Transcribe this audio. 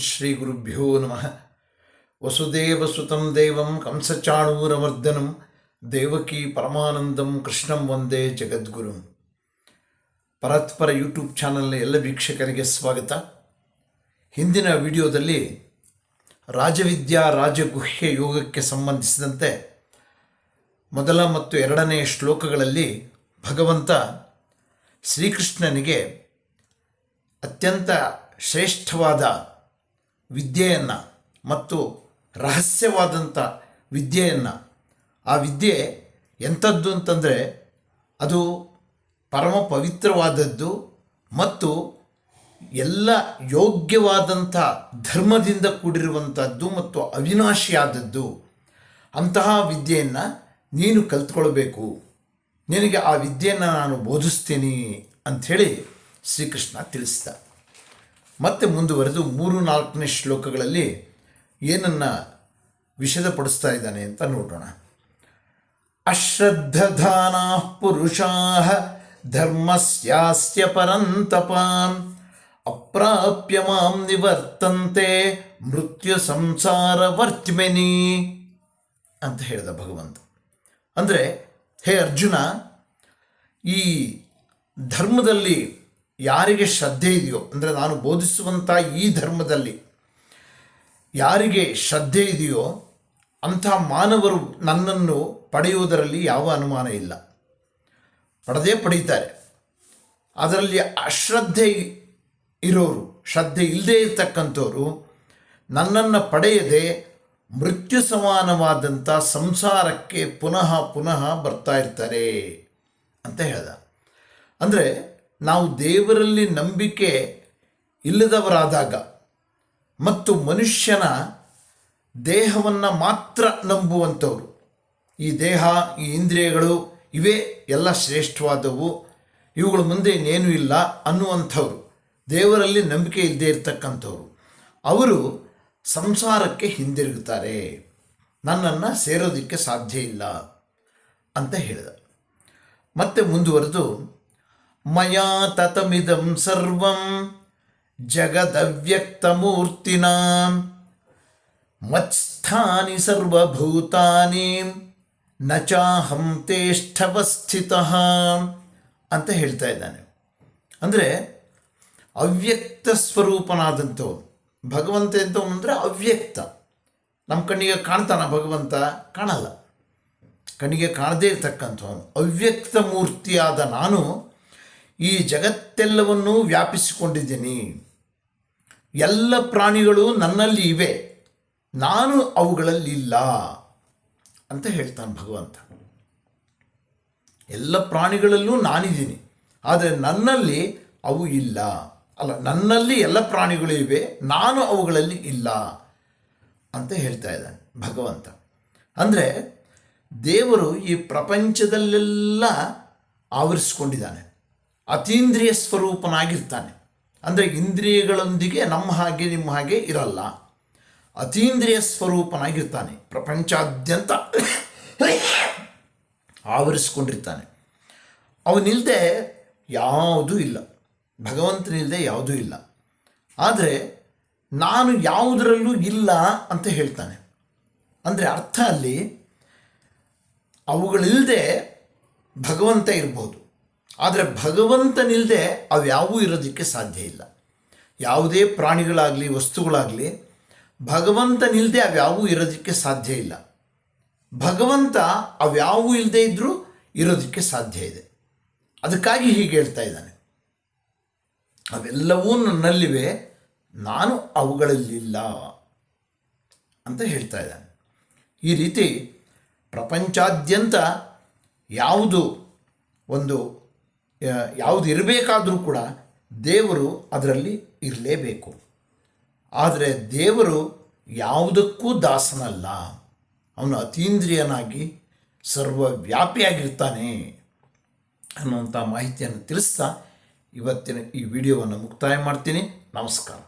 ಶ್ರೀ ಗುರುಭ್ಯೋ ನಮಃ. ವಸುದೇವಸುತಂ ದೇವಂ ಕಂಸಚಾಣೂರಮರ್ದನಂ ದೇವಕಿ ಪರಮಾನಂದಂ ಕೃಷ್ಣಂ ವಂದೇ ಜಗದ್ಗುರುಂ. ಪರತ್ಪರ ಯೂಟ್ಯೂಬ್ ಚಾನಲ್ನ ಎಲ್ಲ ವೀಕ್ಷಕರಿಗೆ ಸ್ವಾಗತ. ಹಿಂದಿನ ವಿಡಿಯೋದಲ್ಲಿ ರಾಜವಿದ್ಯಾ ರಾಜಗುಹ್ಯ ಯೋಗಕ್ಕೆ ಸಂಬಂಧಿಸಿದಂತೆ ಮೊದಲ ಮತ್ತು ಎರಡನೆಯ ಶ್ಲೋಕಗಳಲ್ಲಿ ಭಗವಂತ ಶ್ರೀಕೃಷ್ಣನಿಗೆ ಅತ್ಯಂತ ಶ್ರೇಷ್ಠವಾದ ವಿದ್ಯೆಯನ್ನು ಮತ್ತು ರಹಸ್ಯವಾದಂಥ ವಿದ್ಯೆಯನ್ನು, ಆ ವಿದ್ಯೆ ಎಂಥದ್ದು ಅಂತಂದರೆ ಅದು ಪರಮ ಪವಿತ್ರವಾದದ್ದು ಮತ್ತು ಎಲ್ಲ ಯೋಗ್ಯವಾದಂಥ ಧರ್ಮದಿಂದ ಕೂಡಿರುವಂಥದ್ದು ಮತ್ತು ಅವಿನಾಶಿಯಾದದ್ದು. ಅಂತಹ ವಿದ್ಯೆಯನ್ನು ನೀನು ಕಲ್ತ್ಕೊಳ್ಬೇಕು, ನಿನಗೆ ಆ ವಿದ್ಯೆಯನ್ನು ನಾನು ಬೋಧಿಸ್ತೀನಿ ಅಂಥೇಳಿ ಶ್ರೀಕೃಷ್ಣ ತಿಳಿಸಿದ. ಮತ್ತೆ ಮುಂದುವರೆದು 3-4ನೇ ಶ್ಲೋಕಗಳಲ್ಲಿ ಏನನ್ನು ವಿಷದಪಡಿಸ್ತಾ ಇದ್ದಾನೆ ಅಂತ ನೋಡೋಣ. ಅಶ್ರದ್ಧಾನಾ ಪುರುಷಾ ಧರ್ಮಸ್ಯಾಸ್ಯ ಪರಂತಪ ಅಪ್ರಾಪ್ಯ ಮಾಂ ನಿವರ್ತಂತೆ ಮೃತ್ಯು ಸಂಸಾರ ವರ್ತ್ಮೆನಿ ಅಂತ ಹೇಳಿದ ಭಗವಂತ. ಅಂದರೆ ಹೇ ಅರ್ಜುನ, ಈ ಧರ್ಮದಲ್ಲಿ ಯಾರಿಗೆ ಶ್ರದ್ಧೆ ಇದೆಯೋ, ಅಂದರೆ ನಾನು ಬೋಧಿಸುವಂಥ ಈ ಧರ್ಮದಲ್ಲಿ ಯಾರಿಗೆ ಶ್ರದ್ಧೆ ಇದೆಯೋ ಅಂಥ ಮಾನವರು ನನ್ನನ್ನು ಪಡೆಯುವುದರಲ್ಲಿ ಯಾವ ಅನುಮಾನ ಇಲ್ಲ, ಪಡೆಯುತ್ತಾರೆ. ಅದರಲ್ಲಿ ಅಶ್ರದ್ಧೆ ಇರೋರು, ಶ್ರದ್ಧೆ ಇಲ್ಲದೇ ಇರತಕ್ಕಂಥವ್ರು ನನ್ನನ್ನು ಪಡೆಯದೆ ಮೃತ್ಯು ಸಮಾನವಾದಂಥ ಸಂಸಾರಕ್ಕೆ ಪುನಃ ಪುನಃ ಬರ್ತಾ ಇರ್ತಾರೆ ಅಂತ ಹೇಳ್ದ. ಅಂದರೆ ನಾವು ದೇವರಲ್ಲಿ ನಂಬಿಕೆ ಇಲ್ಲದವರಾದಾಗ ಮತ್ತು ಮನುಷ್ಯನ ದೇಹವನ್ನು ಮಾತ್ರ ನಂಬುವಂಥವ್ರು, ಈ ದೇಹ, ಈ ಇಂದ್ರಿಯಗಳು ಇವೇ ಎಲ್ಲ ಶ್ರೇಷ್ಠವಾದವು, ಇವುಗಳ ಮುಂದೆ ಇನ್ನೇನೂ ಇಲ್ಲ ಅನ್ನುವಂಥವ್ರು, ದೇವರಲ್ಲಿ ನಂಬಿಕೆ ಇಲ್ಲದೆ ಇರತಕ್ಕಂಥವ್ರು, ಅವರು ಸಂಸಾರಕ್ಕೆ ಹಿಂದಿರುಗುತ್ತಾರೆ, ನನ್ನನ್ನು ಸೇರೋದಕ್ಕೆ ಸಾಧ್ಯ ಇಲ್ಲ ಅಂತ ಹೇಳಿದ. ಮತ್ತೆ ಮುಂದುವರೆದು ಮಯಾ ತತಮಿದಂ ಸರ್ವಂ ಜಗದವ್ಯಕ್ತಮೂರ್ತಿನಾ ಮತ್ಸ್ಥಾನಿ ಸರ್ವಭೂತಾನಿ ನ ಚಾಹಂ ತೇಷ್ಠವಸ್ಥಿತಃ ಅಂತ ಹೇಳ್ತಾ ಇದ್ದಾನೆ. ಅಂದರೆ ಅವ್ಯಕ್ತ ಸ್ವರೂಪನಾದಂಥವನು ಭಗವಂತ ಎಂಥವನು ಅಂದರೆ ಅವ್ಯಕ್ತ. ನಮ್ಮ ಕಣ್ಣಿಗೆ ಕಾಣ್ತಾನ ಭಗವಂತ? ಕಾಣಲ್ಲ. ಕಣ್ಣಿಗೆ ಕಾಣದೇ ಇರತಕ್ಕಂಥವನು ಅವ್ಯಕ್ತ ಮೂರ್ತಿಯಾದ ನಾನು ಈ ಜಗತ್ತೆಲ್ಲವನ್ನೂ ವ್ಯಾಪಿಸಿಕೊಂಡಿದ್ದೀನಿ, ಎಲ್ಲ ಪ್ರಾಣಿಗಳು ನನ್ನಲ್ಲಿ ಇವೆ, ನಾನು ಅವುಗಳಲ್ಲಿ ಇಲ್ಲ ಅಂತ ಹೇಳ್ತಾನೆ ಭಗವಂತ. ಎಲ್ಲ ಪ್ರಾಣಿಗಳಲ್ಲೂ ನಾನಿದ್ದೀನಿ, ಆದರೆ ನನ್ನಲ್ಲಿ ಅವು ಇಲ್ಲ. ಅಲ್ಲ, ನನ್ನಲ್ಲಿ ಎಲ್ಲ ಪ್ರಾಣಿಗಳು ಇವೆ, ನಾನು ಅವುಗಳಲ್ಲಿ ಇಲ್ಲ ಅಂತ ಹೇಳ್ತಾ ಇದ್ದಾನೆ ಭಗವಂತ. ಅಂದರೆ ದೇವರು ಈ ಪ್ರಪಂಚದಲ್ಲೆಲ್ಲ ಆವರಿಸ್ಕೊಂಡಿದ್ದಾನೆ, ಅತೀಂದ್ರಿಯ ಸ್ವರೂಪನಾಗಿರ್ತಾನೆ. ಅಂದರೆ ಇಂದ್ರಿಯಗಳೊಂದಿಗೆ ನಮ್ಮ ಹಾಗೆ ನಿಮ್ಮ ಹಾಗೆ ಇರಲ್ಲ, ಅತೀಂದ್ರಿಯ ಸ್ವರೂಪನಾಗಿರ್ತಾನೆ, ಪ್ರಪಂಚಾದ್ಯಂತ ಆವರಿಸ್ಕೊಂಡಿರ್ತಾನೆ. ಅವನಿಲ್ಲದೆ ಯಾವುದೂ ಇಲ್ಲ, ಭಗವಂತನಿಲ್ಲದೆ ಯಾವುದೂ ಇಲ್ಲ. ಆದರೆ ನಾನು ಯಾವುದರಲ್ಲೂ ಇಲ್ಲ ಅಂತ ಹೇಳ್ತಾನೆ. ಅಂದರೆ ಅರ್ಥ ಅಲ್ಲಿ ಅವುಗಳಿಲ್ಲದೆ ಭಗವಂತ ಇರ್ಬೋದು, ಆದರೆ ಭಗವಂತನಿಲ್ಲದೆ ಅವ್ಯಾವೂ ಇರೋದಕ್ಕೆ ಸಾಧ್ಯ ಇಲ್ಲ. ಯಾವುದೇ ಪ್ರಾಣಿಗಳಾಗಲಿ ವಸ್ತುಗಳಾಗಲಿ ಭಗವಂತನಿಲ್ಲದೆ ಅವ್ಯಾವೂ ಇರೋದಕ್ಕೆ ಸಾಧ್ಯ ಇಲ್ಲ. ಭಗವಂತ ಅವ್ಯಾವೂ ಇಲ್ಲದೆ ಇದ್ದರೂ ಇರೋದಕ್ಕೆ ಸಾಧ್ಯ ಇದೆ. ಅದಕ್ಕಾಗಿ ಹೀಗೆ ಹೇಳ್ತಾ ಇದ್ದಾನೆ, ಅವೆಲ್ಲವೂ ನನ್ನಲ್ಲಿವೆ, ನಾನು ಅವುಗಳಲ್ಲಿಲ್ಲ ಅಂತ ಹೇಳ್ತಾ ಇದ್ದಾನೆ. ಈ ರೀತಿ ಪ್ರಪಂಚಾದ್ಯಂತ ಯಾವುದು ಇರಬೇಕಾದರೂ ಕೂಡ ದೇವರು ಅದರಲ್ಲಿ ಇರಲೇಬೇಕು. ಆದರೆ ದೇವರು ಯಾವುದಕ್ಕೂ ದಾಸನಲ್ಲ, ಅವನು ಅತೀಂದ್ರಿಯನಾಗಿ ಸರ್ವವ್ಯಾಪಿಯಾಗಿರ್ತಾನೆ ಅನ್ನುವಂಥ ಮಾಹಿತಿಯನ್ನು ತಿಳಿಸ್ತಾ ಇವತ್ತಿನ ಈ ವಿಡಿಯೋವನ್ನು ಮುಕ್ತಾಯ ಮಾಡ್ತೀನಿ. ನಮಸ್ಕಾರ.